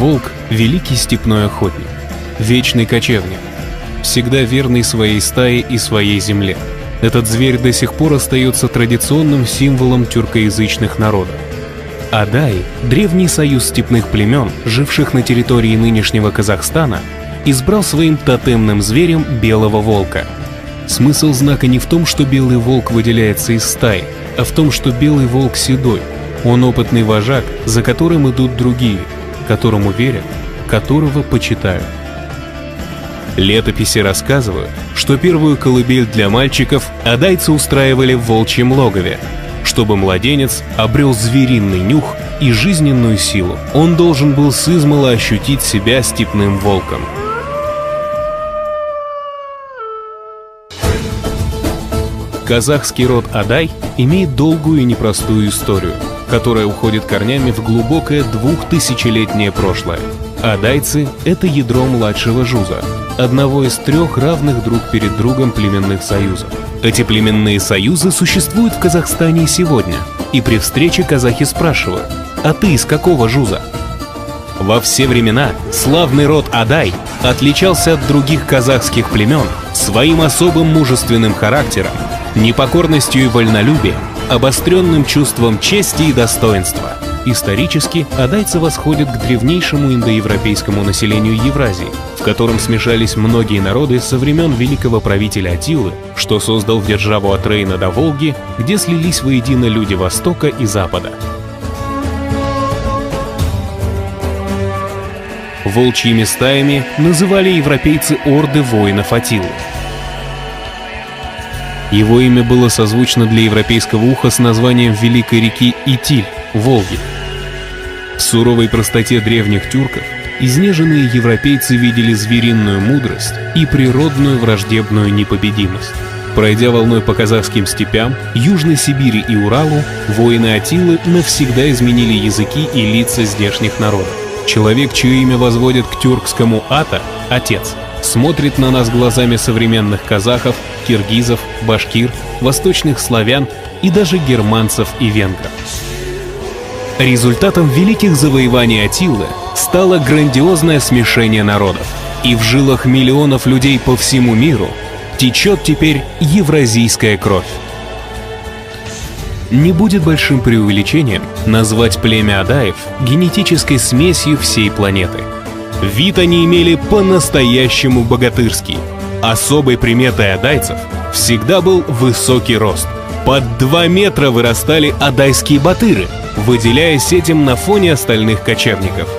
Волк – великий степной охотник, вечный кочевник, всегда верный своей стае и своей земле. Этот зверь до сих пор остается традиционным символом тюркоязычных народов. Адай – древний союз степных племен, живших на территории нынешнего Казахстана, избрал своим тотемным зверем белого волка. Смысл знака не в том, что белый волк выделяется из стаи, а в том, что белый волк седой. Он опытный вожак, за которым идут другие, которому верят, которого почитают. Летописи рассказывают, что первую колыбель для мальчиков адайцы устраивали в волчьем логове, чтобы младенец обрел звериный нюх и жизненную силу. Он должен был сизмала ощутить себя степным волком. Казахский род Адай имеет долгую и непростую историю, которая уходит корнями в глубокое 2000-летнее прошлое. Адайцы – это ядро младшего жуза, одного из 3 равных друг перед другом племенных союзов. Эти племенные союзы существуют в Казахстане и сегодня, и при встрече казахи спрашивают: «А ты из какого жуза?» Во все времена славный род Адай отличался от других казахских племен своим особым мужественным характером, непокорностью и вольнолюбием, обостренным чувством чести и достоинства. Исторически адайцы восходят к древнейшему индоевропейскому населению Евразии, в котором смешались многие народы со времен великого правителя Аттилы, что создал державу от Рейна до Волги, где слились воедино люди Востока и Запада. Волчьими стаями называли европейцы орды воинов Аттилы. Его имя было созвучно для европейского уха с названием великой реки Итиль, Волги. В суровой простоте древних тюрков изнеженные европейцы видели звериную мудрость и природную враждебную непобедимость. Пройдя волной по казахским степям, Южной Сибири и Уралу, воины Аттилы навсегда изменили языки и лица здешних народов. Человек, чье имя возводят к тюркскому «ата» — «отец», смотрит на нас глазами современных казахов, киргизов, башкир, восточных славян и даже германцев и венгров. Результатом великих завоеваний Аттилы стало грандиозное смешение народов, и в жилах миллионов людей по всему миру течет теперь евразийская кровь. Не будет большим преувеличением назвать племя адаев генетической смесью всей планеты. Вид они имели по-настоящему богатырский. Особой приметой адайцев всегда был высокий рост. Под 2 метра вырастали адайские батыры, выделяясь этим на фоне остальных кочевников.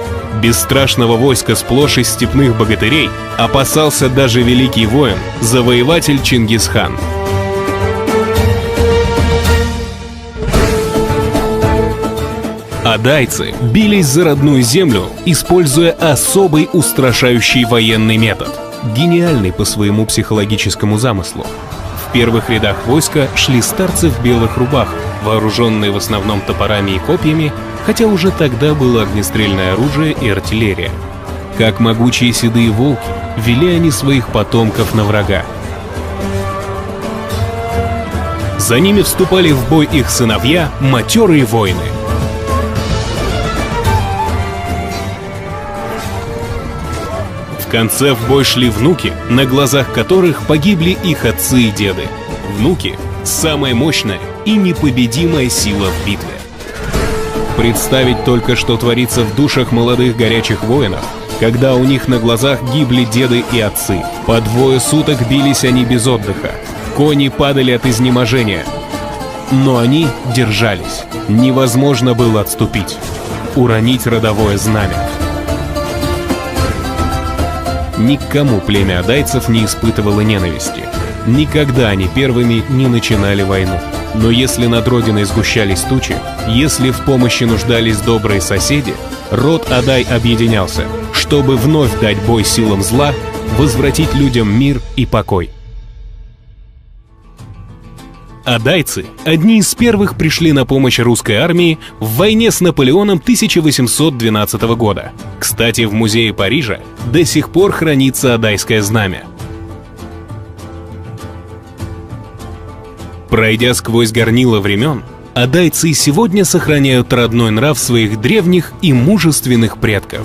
Бесстрашного войска сплошь из степных богатырей опасался даже великий воин, завоеватель Чингисхан. Адайцы бились за родную землю, используя особый устрашающий военный метод, гениальный по своему психологическому замыслу. В первых рядах войска шли старцы в белых рубахах, вооруженные в основном топорами и копьями, хотя уже тогда было огнестрельное оружие и артиллерия. Как могучие седые волки, вели они своих потомков на врага. За ними вступали в бой их сыновья, матерые воины. В конце в бой шли внуки, на глазах которых погибли их отцы и деды. Внуки — самая мощная и непобедимая сила в битве. Представить только, что творится в душах молодых горячих воинов, когда у них на глазах гибли деды и отцы. По 2 суток бились они без отдыха. Кони падали от изнеможения. Но они держались. Невозможно было отступить, уронить родовое знамя. Никому племя адайцев не испытывало ненависти. Никогда они первыми не начинали войну. Но если над родиной сгущались тучи, если в помощи нуждались добрые соседи, род Адай объединялся, чтобы вновь дать бой силам зла, возвратить людям мир и покой. Адайцы одни из первых пришли на помощь русской армии в войне с Наполеоном 1812 года. Кстати, в музее Парижа до сих пор хранится адайское знамя. Пройдя сквозь горнило времен, адайцы и сегодня сохраняют родной нрав своих древних и мужественных предков.